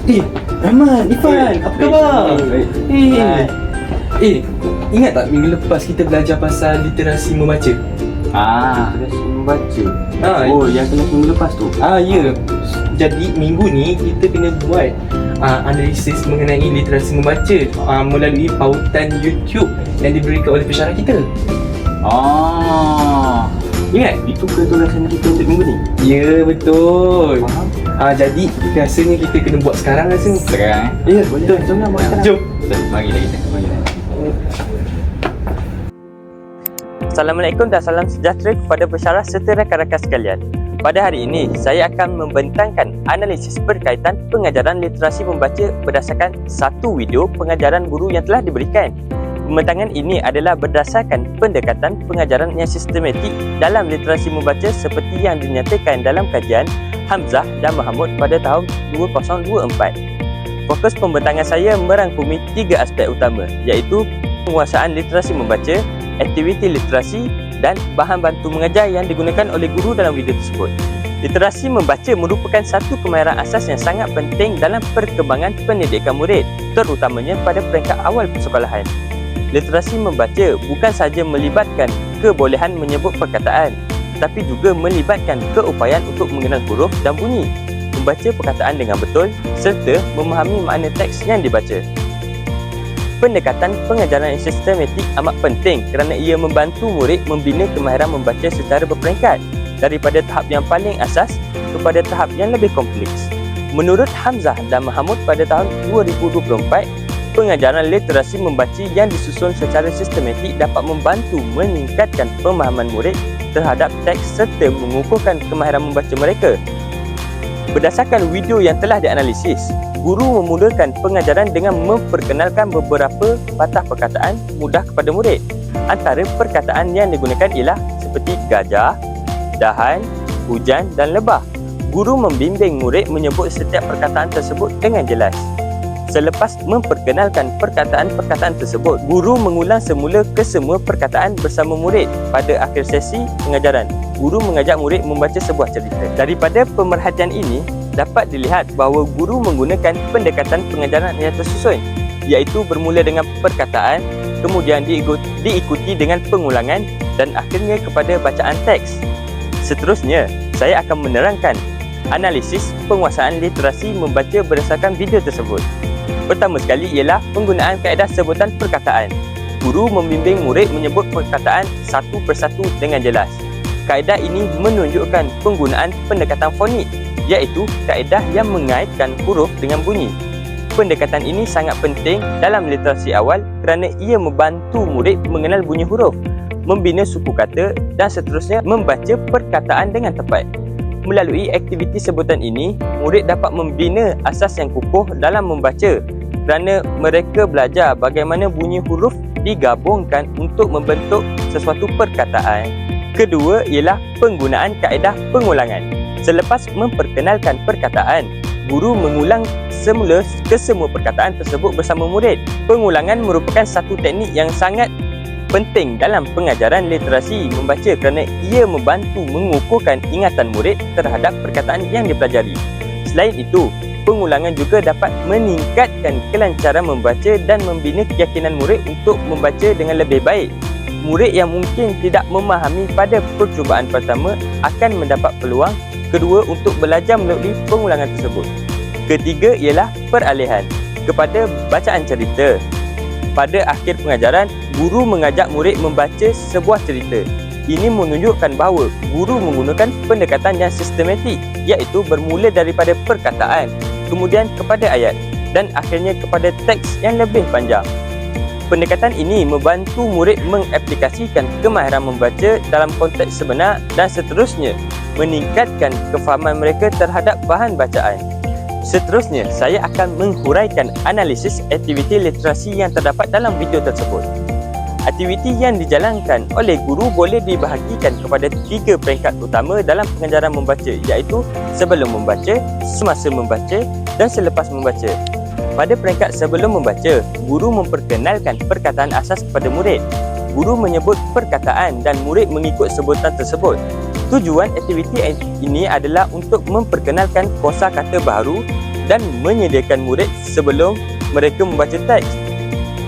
Rahman, Irfan, apa khabar? Ingat tak minggu lepas kita belajar pasal literasi membaca? Literasi membaca. Oh, yang kena minggu lepas tu. Ya. Jadi minggu ni kita kena buat analisis mengenai literasi membaca melalui pautan YouTube yang diberikan oleh pensyarah kita. Ingat? Itu ketugasan kita untuk minggu ni. Ya, betul. Faham? Jadi rasanya kita kena buat sekarang rasanya. Sekarang Ya, betul. Jom lah buat sekarang. Jom. Betul, marilah kita. Assalamualaikum dan salam sejahtera kepada pensyarah serta rakan-rakan sekalian. Pada hari ini, saya akan membentangkan analisis berkaitan pengajaran literasi membaca berdasarkan satu video pengajaran guru yang telah diberikan. Pembentangan ini adalah berdasarkan pendekatan pengajaran yang sistematik dalam literasi membaca seperti yang dinyatakan dalam kajian Hamzah dan Mahmud pada tahun 2024. Fokus pembentangan saya merangkumi 3 aspek utama, iaitu penguasaan literasi membaca, aktiviti literasi dan bahan bantu mengajar yang digunakan oleh guru dalam video tersebut. Literasi membaca merupakan satu kemahiran asas yang sangat penting dalam perkembangan pendidikan murid, terutamanya pada peringkat awal persekolahan. Literasi membaca bukan sahaja melibatkan kebolehan menyebut perkataan, tetapi juga melibatkan keupayaan untuk mengenal huruf dan bunyi, membaca perkataan dengan betul serta memahami makna teks yang dibaca. Pendekatan pengajaran yang sistematik amat penting kerana ia membantu murid membina kemahiran membaca secara berperingkat daripada tahap yang paling asas kepada tahap yang lebih kompleks. Menurut Hamzah dan Mahmud pada tahun 2024, pengajaran literasi membaca yang disusun secara sistematik dapat membantu meningkatkan pemahaman murid terhadap teks serta mengukuhkan kemahiran membaca mereka. Berdasarkan video yang telah dianalisis, guru memulakan pengajaran dengan memperkenalkan beberapa patah perkataan mudah kepada murid. Antara perkataan yang digunakan ialah seperti gajah, dahan, hujan dan lebah. Guru membimbing murid menyebut setiap perkataan tersebut dengan jelas. Selepas memperkenalkan perkataan-perkataan tersebut, guru mengulang semula kesemua perkataan bersama murid. Pada akhir sesi pengajaran, guru mengajak murid membaca sebuah cerita. Daripada pemerhatian ini, dapat dilihat bahawa guru menggunakan pendekatan pengajaran yang tersusun, iaitu bermula dengan perkataan, kemudian diikuti dengan pengulangan dan akhirnya kepada bacaan teks. Seterusnya, saya akan menerangkan analisis penguasaan literasi membaca berdasarkan video tersebut. Pertama sekali ialah penggunaan kaedah sebutan perkataan. Guru membimbing murid menyebut perkataan satu persatu dengan jelas. Kaedah ini menunjukkan penggunaan pendekatan fonik, iaitu kaedah yang mengaitkan huruf dengan bunyi. Pendekatan ini sangat penting dalam literasi awal kerana ia membantu murid mengenal bunyi huruf, membina suku kata dan seterusnya membaca perkataan dengan tepat. Melalui aktiviti sebutan ini, murid dapat membina asas yang kukuh dalam membaca kerana mereka belajar bagaimana bunyi huruf digabungkan untuk membentuk sesuatu perkataan. Kedua ialah penggunaan kaedah pengulangan. Selepas memperkenalkan perkataan, guru mengulang semula kesemua perkataan tersebut bersama murid. Pengulangan merupakan satu teknik yang sangat penting dalam pengajaran literasi membaca kerana ia membantu mengukuhkan ingatan murid terhadap perkataan yang dipelajari. Selain itu, pengulangan juga dapat meningkatkan kelancaran membaca dan membina keyakinan murid untuk membaca dengan lebih baik. Murid yang mungkin tidak memahami pada percubaan pertama akan mendapat peluang kedua untuk belajar melalui pengulangan tersebut. Ketiga ialah peralihan kepada bacaan cerita. Pada akhir pengajaran, guru mengajak murid membaca sebuah cerita. Ini menunjukkan bahawa guru menggunakan pendekatan yang sistematik, iaitu bermula daripada perkataan, kemudian kepada ayat dan akhirnya kepada teks yang lebih panjang. Pendekatan ini membantu murid mengaplikasikan kemahiran membaca dalam konteks sebenar dan seterusnya meningkatkan kefahaman mereka terhadap bahan bacaan. Seterusnya, saya akan menghuraikan analisis aktiviti literasi yang terdapat dalam video tersebut. Aktiviti yang dijalankan oleh guru boleh dibahagikan kepada 3 peringkat utama dalam pengajaran membaca, iaitu sebelum membaca, semasa membaca dan selepas membaca. Pada peringkat sebelum membaca, guru memperkenalkan perkataan asas kepada murid. Guru menyebut perkataan dan murid mengikut sebutan tersebut. Tujuan aktiviti ini adalah untuk memperkenalkan kosakata baru, dan menyediakan murid sebelum mereka membaca teks.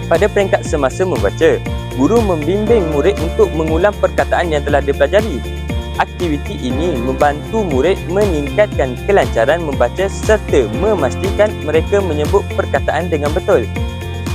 Pada peringkat semasa membaca, guru membimbing murid untuk mengulang perkataan yang telah dipelajari. Aktiviti ini membantu murid meningkatkan kelancaran membaca serta memastikan mereka menyebut perkataan dengan betul.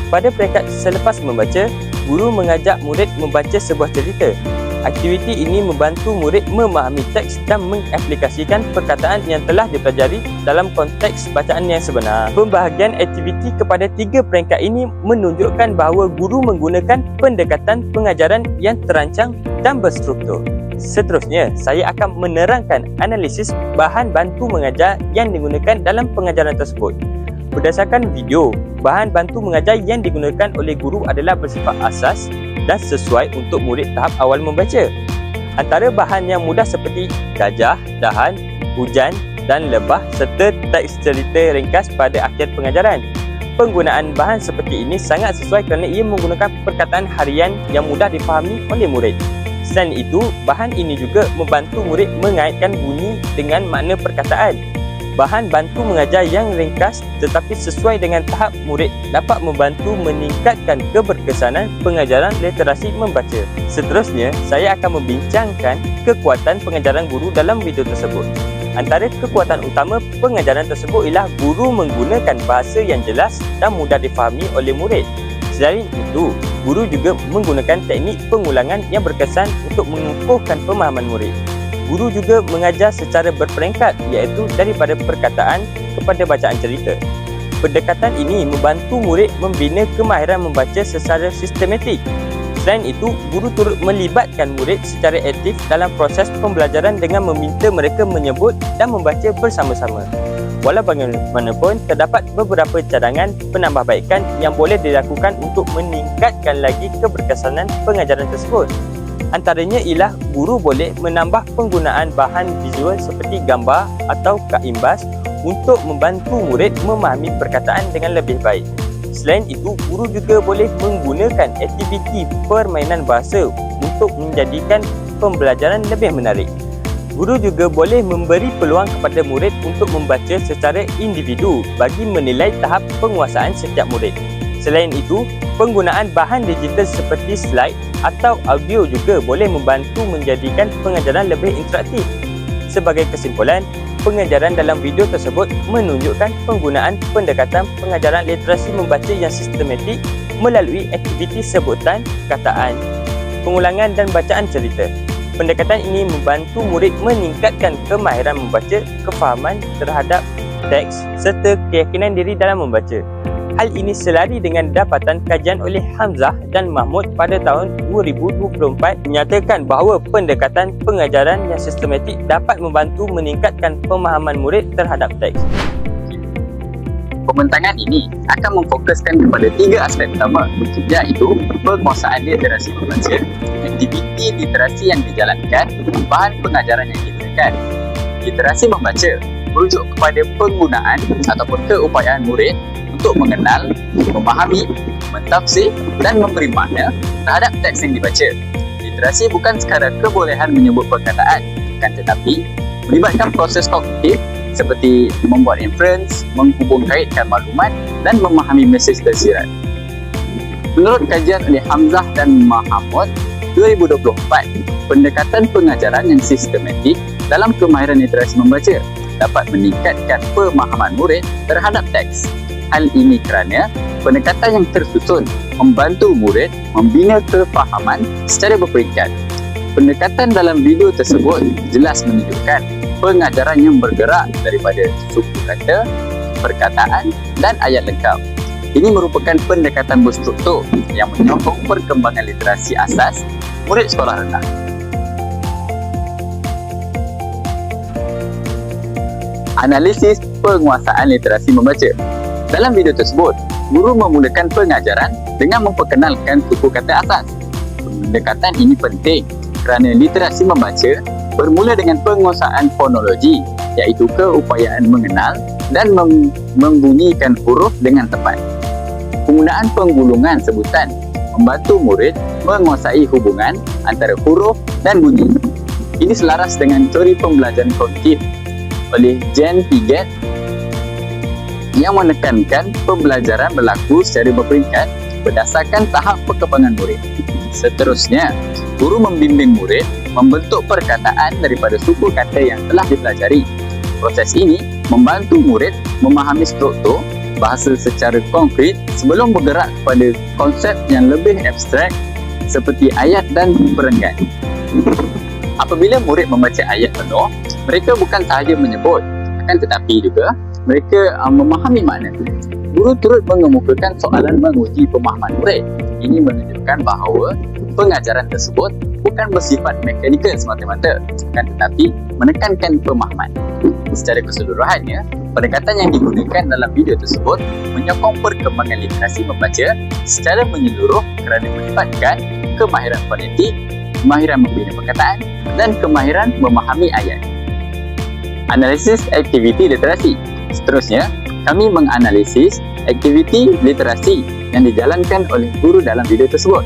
Pada peringkat selepas membaca, guru mengajak murid membaca sebuah cerita. Aktiviti ini membantu murid memahami teks dan mengaplikasikan perkataan yang telah dipelajari dalam konteks bacaan yang sebenar. Pembahagian aktiviti kepada 3 peringkat ini menunjukkan bahawa guru menggunakan pendekatan pengajaran yang terancang dan berstruktur. Seterusnya, saya akan menerangkan analisis bahan bantu mengajar yang digunakan dalam pengajaran tersebut. Berdasarkan video, bahan bantu mengajar yang digunakan oleh guru adalah bersifat asas dan sesuai untuk murid tahap awal membaca. Antara bahan yang mudah seperti gajah, dahan, hujan dan lebah serta teks cerita ringkas pada akhir pengajaran. Penggunaan bahan seperti ini sangat sesuai kerana ia menggunakan perkataan harian yang mudah difahami oleh murid. Selain itu, bahan ini juga membantu murid mengaitkan bunyi dengan makna perkataan. Bahan bantu mengajar yang ringkas tetapi sesuai dengan tahap murid dapat membantu meningkatkan keberkesanan pengajaran literasi membaca. Seterusnya, saya akan membincangkan kekuatan pengajaran guru dalam video tersebut. Antara kekuatan utama pengajaran tersebut ialah guru menggunakan bahasa yang jelas dan mudah difahami oleh murid. Selain itu, guru juga menggunakan teknik pengulangan yang berkesan untuk mengukuhkan pemahaman murid. Guru juga mengajar secara berperingkat iaitu daripada perkataan kepada bacaan cerita. Pendekatan ini membantu murid membina kemahiran membaca secara sistematik. Selain itu, guru turut melibatkan murid secara aktif dalam proses pembelajaran dengan meminta mereka menyebut dan membaca bersama-sama. Walau bagaimanapun, terdapat beberapa cadangan penambahbaikan yang boleh dilakukan untuk meningkatkan lagi keberkesanan pengajaran tersebut. Antaranya ialah guru boleh menambah penggunaan bahan visual seperti gambar atau kad imbas untuk membantu murid memahami perkataan dengan lebih baik. Selain itu, guru juga boleh menggunakan aktiviti permainan bahasa untuk menjadikan pembelajaran lebih menarik. Guru juga boleh memberi peluang kepada murid untuk membaca secara individu bagi menilai tahap penguasaan setiap murid. Selain itu, penggunaan bahan digital seperti slide atau audio juga boleh membantu menjadikan pengajaran lebih interaktif. Sebagai kesimpulan, pengajaran dalam video tersebut menunjukkan penggunaan pendekatan pengajaran literasi membaca yang sistematik melalui aktiviti sebutan, kataan, pengulangan dan bacaan cerita. Pendekatan ini membantu murid meningkatkan kemahiran membaca, kefahaman terhadap teks serta keyakinan diri dalam membaca. Hal ini selari dengan dapatan kajian oleh Hamzah dan Mahmud pada tahun 2024 menyatakan bahawa pendekatan pengajaran yang sistematik dapat membantu meningkatkan pemahaman murid terhadap teks. Pembentangan ini akan memfokuskan kepada 3 aspek utama, iaitu penguasaan literasi membaca, aktiviti literasi yang dijalankan, bahan pengajaran yang digunakan. Literasi membaca merujuk kepada penggunaan ataupun keupayaan murid untuk mengenal, memahami, mentafsir dan memberi makna terhadap teks yang dibaca. Literasi bukan sekadar kebolehan menyebut perkataan, akan tetapi melibatkan proses kognitif seperti membuat inference, menghubung kaitkan maklumat dan memahami mesej tersirat. Menurut kajian oleh Hamzah dan Mahmud 2024, pendekatan pengajaran yang sistematik dalam kemahiran literasi membaca dapat meningkatkan pemahaman murid terhadap teks. Hal ini kerana pendekatan yang tersusun membantu murid membina kefahaman secara berperingkat. Pendekatan dalam video tersebut jelas menunjukkan pengajaran yang bergerak daripada suku kata, perkataan dan ayat lengkap. Ini merupakan pendekatan berstruktur yang menyokong perkembangan literasi asas murid sekolah rendah. Analisis penguasaan literasi membaca. Dalam video tersebut, guru memulakan pengajaran dengan memperkenalkan suku kata asas. Pendekatan ini penting kerana literasi membaca bermula dengan penguasaan fonologi, iaitu keupayaan mengenal dan membunyikan huruf dengan tepat. Penggunaan penggulungan sebutan membantu murid menguasai hubungan antara huruf dan bunyi. Ini selaras dengan teori pembelajaran kognitif oleh Jen Piaget yang menekankan pembelajaran berlaku secara berperingkat berdasarkan tahap perkembangan murid. Seterusnya, guru membimbing murid membentuk perkataan daripada suku kata yang telah dipelajari. Proses ini membantu murid memahami struktur bahasa secara konkret sebelum bergerak kepada konsep yang lebih abstrak seperti ayat dan perenggan. Apabila murid membaca ayat penuh, mereka bukan sahaja menyebut, akan tetapi juga mereka memahami makna. Guru turut mengemukakan soalan menguji pemahaman murid. Ini menunjukkan bahawa pengajaran tersebut bukan bersifat mekanikal semata-mata, akan tetapi menekankan pemahaman. Secara keseluruhannya, pendekatan yang digunakan dalam video tersebut menyokong perkembangan literasi membaca secara menyeluruh kerana melibatkan kemahiran fonetik, kemahiran membina perkataan dan kemahiran memahami ayat. Analisis aktiviti literasi. Seterusnya, kami menganalisis aktiviti literasi yang dijalankan oleh guru dalam video tersebut.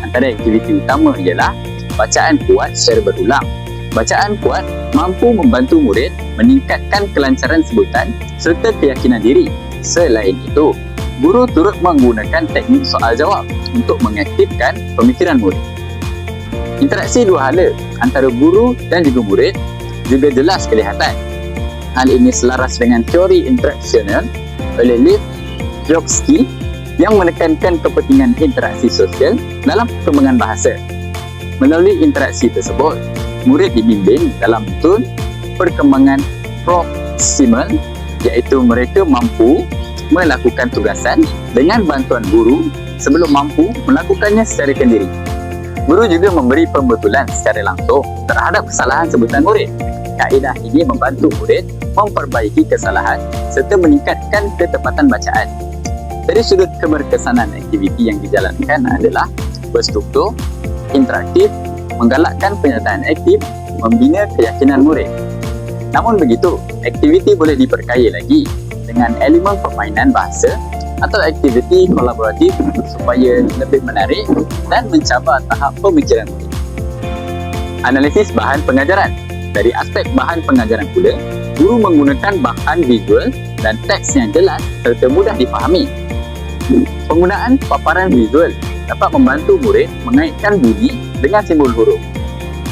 Antara aktiviti utama ialah bacaan kuat secara berulang. Bacaan kuat mampu membantu murid meningkatkan kelancaran sebutan serta keyakinan diri. Selain itu, guru turut menggunakan teknik soal jawab untuk mengaktifkan pemikiran murid. Interaksi dua hala antara guru dan juga murid juga jelas kelihatan. Hal ini selaras dengan teori interaksional oleh Lev Vygotsky yang menekankan kepentingan interaksi sosial dalam perkembangan bahasa. Melalui interaksi tersebut, murid dibimbing dalam tun perkembangan proksimal, iaitu mereka mampu melakukan tugasan dengan bantuan guru sebelum mampu melakukannya secara sendiri. Guru juga memberi pembetulan secara langsung terhadap kesalahan sebutan murid. Kaedah ini membantu murid memperbaiki kesalahan serta meningkatkan ketepatan bacaan. Dari sudut keberkesanan, aktiviti yang dijalankan adalah berstruktur, interaktif, menggalakkan penyertaan aktif, membina keyakinan murid. Namun begitu, aktiviti boleh diperkaya lagi dengan elemen permainan bahasa atau aktiviti kolaboratif supaya lebih menarik dan mencabar tahap pemikiran murid. Analisis bahan pengajaran. Dari aspek bahan pengajaran pula, guru menggunakan bahan visual dan teks yang jelas serta mudah difahami. Penggunaan paparan visual dapat membantu murid mengaitkan bunyi dengan simbol huruf.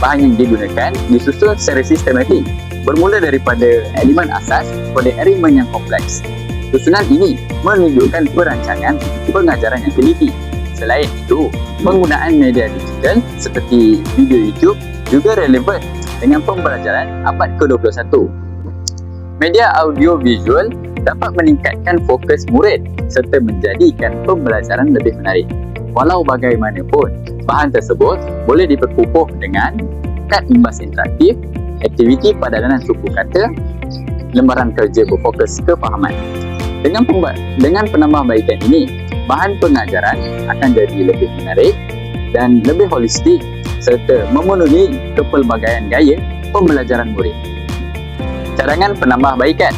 Bahan yang digunakan disusun secara sistematik, bermula daripada elemen asas pada elemen yang kompleks. Susunan ini menunjukkan perancangan pengajaran yang teliti. Selain itu, penggunaan media digital seperti video YouTube juga relevan dengan pembelajaran abad ke-21. Media audio visual dapat meningkatkan fokus murid serta menjadikan pembelajaran lebih menarik. Walau bagaimanapun, bahan tersebut boleh diperkukuh dengan kad imbas interaktif, aktiviti padanan suku kata, lembaran kerja berfokus kefahaman. Dengan penambahbaikan ini, bahan pengajaran akan jadi lebih menarik dan lebih holistik serta memenuhi kepelbagaian gaya pembelajaran murid. Cadangan penambahbaikan.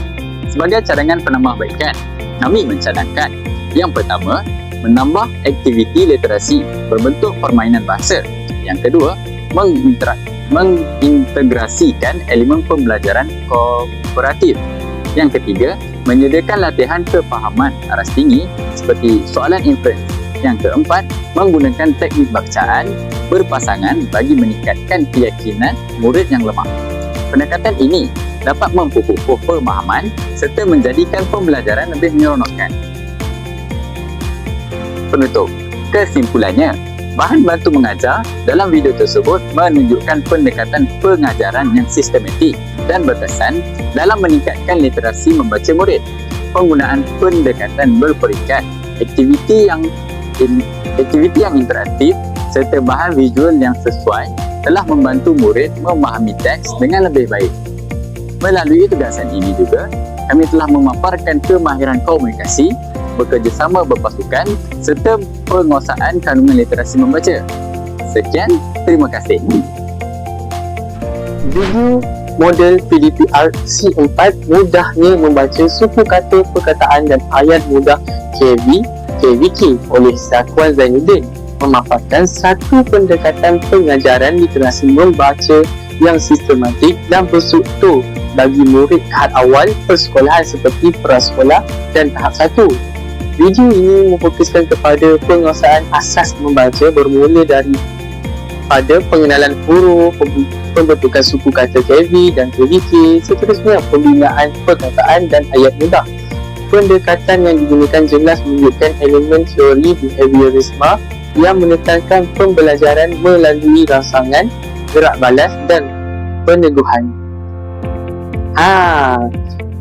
Sebagai cadangan penambahbaikan, kami mencadangkan yang pertama, menambah aktiviti literasi berbentuk permainan bahasa. Yang kedua, mengintegrasikan elemen pembelajaran kooperatif. Yang ketiga, menyediakan latihan kefahaman aras tinggi seperti soalan inference. Yang keempat, menggunakan teknik bacaan berpasangan bagi meningkatkan keyakinan murid yang lemah. Pendekatan ini dapat memperkukuh pemahaman serta menjadikan pembelajaran lebih menyeronokkan. Penutup. Kesimpulannya, bahan bantu mengajar dalam video tersebut menunjukkan pendekatan pengajaran yang sistematik dan berkesan dalam meningkatkan literasi membaca murid. Penggunaan pendekatan berperingkat, aktiviti yang interaktif serta bahan visual yang sesuai telah membantu murid memahami teks dengan lebih baik. Melalui tugasan ini juga, kami telah memaparkan kemahiran komunikasi, bekerjasama berpasukan serta penguasaan kandungan literasi membaca. Sekian, terima kasih. Video model PDPR C4 mudahnya membaca suku kata, perkataan dan ayat mudah KVK oleh Zakwan Zainuddin memaparkan satu pendekatan pengajaran literasi membaca yang sistematik dan berstruktur bagi murid tahap awal persekolahan seperti prasekolah dan tahap 1. Video ini memfokuskan kepada penguasaan asas membaca bermula dari pada pengenalan huruf, pembentukan suku kata KV dan KVK, seterusnya pembinaan perkataan dan ayat mudah. Pendekatan yang digunakan jelas menunjukkan elemen teori behaviorisme yang menekankan pembelajaran melalui rangsangan, gerak balas dan peneguhan.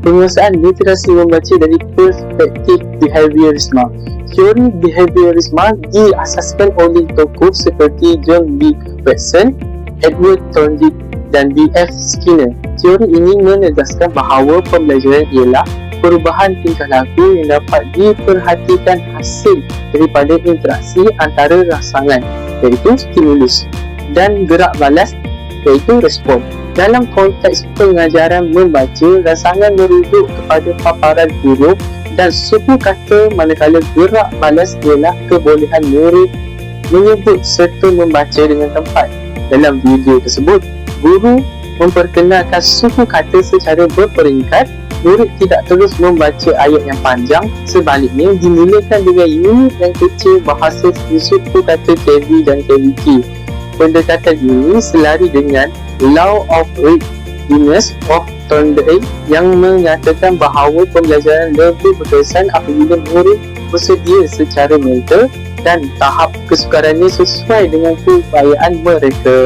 Penguasaan literasi membaca dari perspektif behaviorisme. Teori behaviorisme diasaskan oleh tokoh seperti John B. Watson, Edward Thorndike dan B.F. Skinner. Teori ini menegaskan bahawa pembelajaran ialah perubahan tingkah laku yang dapat diperhatikan hasil daripada interaksi antara rangsangan, iaitu stimulus, dan gerak balas, iaitu respon. Dalam konteks pengajaran membaca, rangsangan merujuk kepada paparan huruf dan suku kata, manakala gerak balas ialah kebolehan murid menyebut serta membaca dengan tepat. Dalam video tersebut, guru memperkenalkan suku kata secara berperingkat. Murid tidak terus membaca ayat yang panjang, sebaliknya dimulakan dengan unit yang kecil bahasa suku kata KV dan KVK. Pendekatan ini selari dengan Law of Readiness of Thorndike yang menyatakan bahawa pembelajaran lebih berkesan apabila murid bersedia secara mental dan tahap kesukarannya sesuai dengan keupayaan mereka.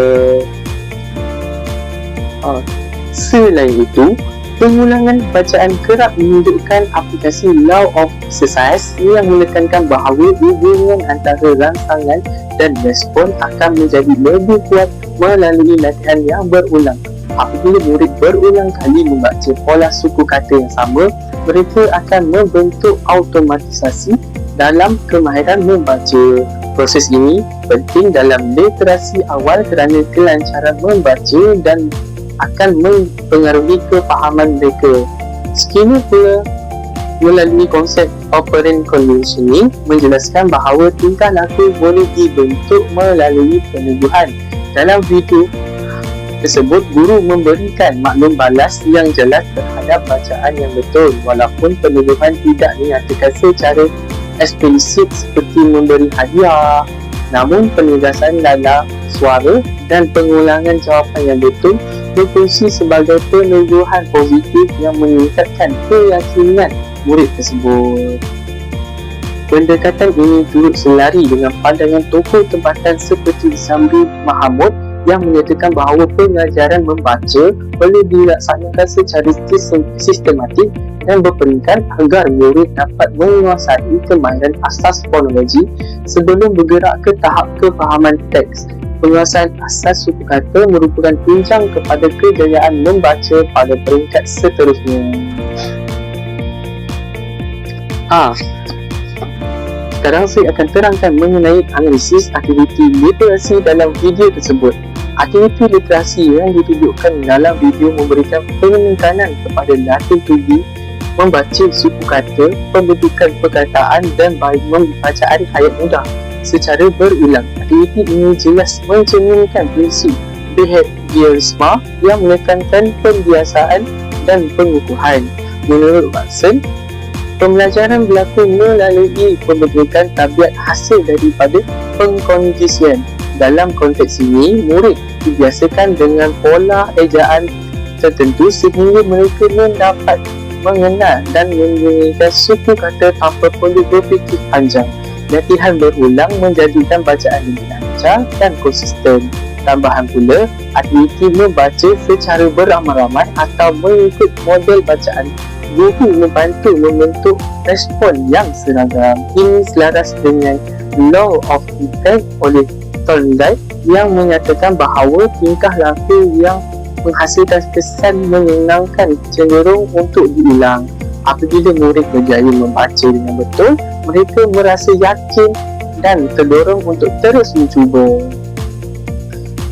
Selain itu, pengulangan bacaan kerap menunjukkan aplikasi Law of Exercise yang menekankan bahawa hubungan antara rangsangan dan respon akan menjadi lebih kuat melalui latihan yang berulang. Apabila murid berulang kali membaca pola suku kata yang sama, mereka akan membentuk automatisasi dalam kemahiran membaca. Proses ini penting dalam literasi awal kerana kelancaran membaca dan akan mempengaruhi kefahaman mereka. Skinner pula melalui konsep operant conditioning menjelaskan bahawa tingkah laku boleh dibentuk melalui peneguhan. Dalam video tersebut, guru memberikan maklum balas yang jelas terhadap bacaan yang betul, walaupun peneguhan tidak dinyatakan secara eksplisit seperti memberi hadiah. Namun penegasan dalam suara dan pengulangan jawapan yang betul berfungsi sebagai peneguhan positif yang meningkatkan keyakinan murid tersebut. Pendekatan ini turut selari dengan pandangan tokoh tempatan seperti Zamri Mahamud yang menyatakan bahawa pengajaran membaca perlu dilaksanakan secara sistematik dan berperingkat agar murid dapat menguasai kemahiran asas fonologi sebelum bergerak ke tahap kefahaman teks. Penguasaan asas suku kata merupakan tunjang kepada kejayaan membaca pada peringkat seterusnya. Sekarang saya akan terangkan mengenai analisis aktiviti literasi dalam video tersebut. Aktiviti literasi yang ditunjukkan dalam video memberikan penekanan kepada latih tuju, membaca suku kata, pembentukan perkataan dan bacaan ayat mudah secara berulang. Aktiviti ini jelas mencerminkan prinsip behaviorisme yang menekankan pembiasaan dan pengukuhan. Menurut Watson, pembelajaran berlaku melalui pembentukan tabiat hasil daripada pengkondisian. Dalam konteks ini, murid dibiasakan dengan pola ejaan tertentu sehingga mereka mendapat mengenal dan menggunakan suku kata tanpa perlu berfikir panjang. Latihan berulang menjadikan bacaan lebih lancar dan konsisten. Tambahan pula, aktiviti membaca secara beramai-ramai atau mengikut model bacaan guru membantu membentuk respon yang seragam. Ini selaras dengan Law of Effect oleh Thorndike yang menyatakan bahawa tingkah laku yang menghasilkan kesan menyenangkan cenderung untuk diulang. Apabila murid berjaya membaca dengan betul, mereka merasa yakin dan terdorong untuk terus mencuba.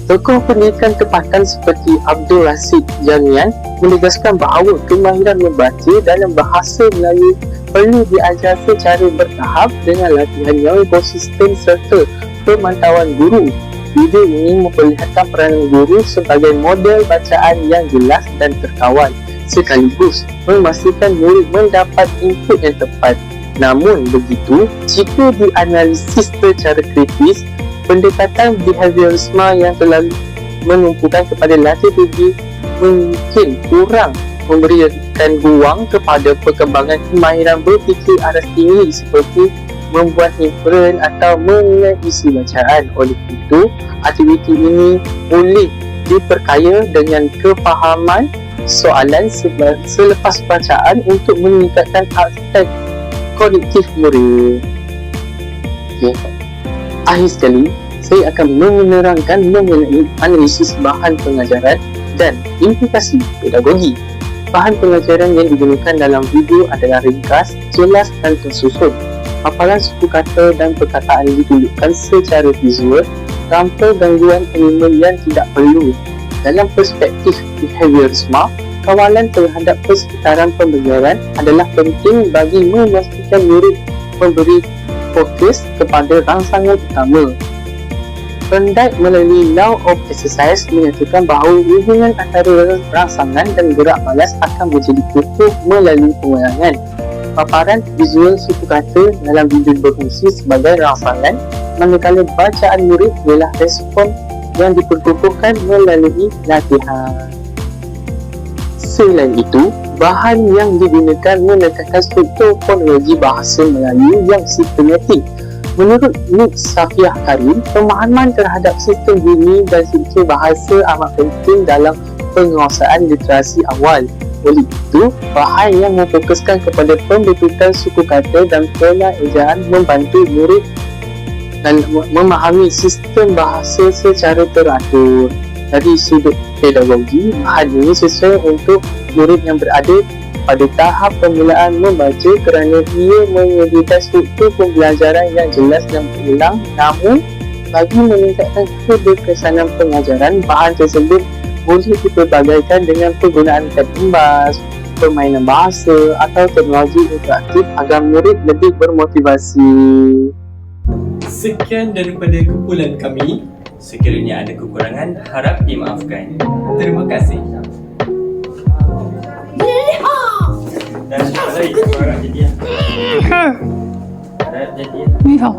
Tokoh pendidikan tempatan seperti Abdul Rashid Jamian menegaskan bahawa kemahiran membaca dalam bahasa Melayu perlu diajar secara bertahap dengan latihan yang konsisten serta pemantauan guru. video ini memperlihatkan peranan guru sebagai model bacaan yang jelas dan terkawal, sekaligus memastikan murid mendapat input yang tepat. Namun begitu, jika dianalisis secara kritis, pendekatan behaviorisme yang terlalu menumpukan kepada latih tuju mungkin kurang memberikan ruang kepada perkembangan kemahiran berfikir aras tinggi seperti membuat inferen atau mengingat isi bacaan. Oleh itu, aktiviti ini boleh diperkaya dengan kefahaman soalan selepas bacaan untuk meningkatkan aspek kognitif murid. Okay. Akhir sekali, saya akan menerangkan mengenai analisis bahan pengajaran dan implikasi pedagogi. Bahan pengajaran yang digunakan dalam video adalah ringkas, jelas dan tersusun. Paparan suku kata dan perkataan ditunjukkan secara visual tanpa gangguan elemen yang tidak perlu. Dalam perspektif behaviorisme, kawalan terhadap persekitaran pembelajaran adalah penting bagi memastikan murid memberi fokus kepada rangsangan utama. Pendek melalui Law of Exercise menyatakan bahawa hubungan antara rangsangan dan gerak malas akan menjadi kukuh melalui pengulangan. Paparan visual suku kata dalam video berfungsi sebagai rangsangan, manakala bacaan murid ialah respon yang diperkukuhkan melalui latihan. Selain itu, bahan yang digunakan menekankan struktur fonologi bahasa Melayu yang sistematik. Menurut Nik Safiah Karim, pemahaman terhadap sistem bunyi dan struktur bahasa amat penting dalam penguasaan literasi awal. Oleh itu, bahan yang memfokuskan kepada pembentukan suku kata dan pola ejaan membantu murid dan memahami sistem bahasa secara teratur. Dari sudut pedagogi, bahan ini sesuai untuk murid yang berada pada tahap permulaan membaca kerana ia menyediakan struktur pembelajaran yang jelas dan berulang. Namun, bagi meningkatkan keberkesanan pengajaran, bahan tersebut boleh diperbagaikan dengan penggunaan kad embas, permainan bahasa atau teknologi interaktif agar murid lebih bermotivasi. Sekian daripada kumpulan kami. Sekiranya ada kekurangan, harap dimaafkan. Terima kasih. Dan siapa lagi? Suara jadi ya. Harap jadi ya. 你好，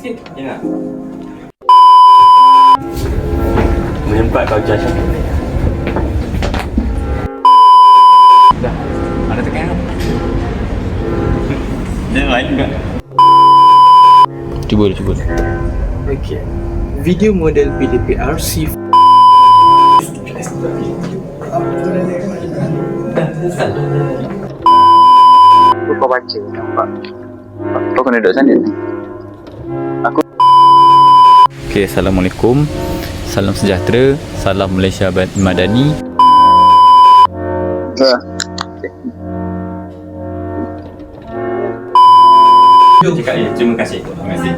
Sikit, ingat. Menyempat kau judge aku. Dah, ada tekan apa? Dia lain juga. Cuba. Okey. Video model PDPRC Kau baca, nampak? Kau kena duduk sana. Okay, Assalamualaikum. Salam sejahtera. Salam Malaysia Madani. Cakap ya, terima kasih. Terima kasih.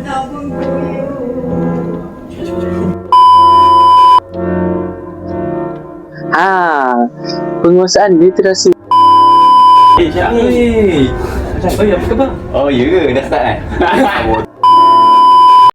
Penguasaan literasi. Syah. Oh, ya, apa khabar? Oh, ya ke? Dah start kan?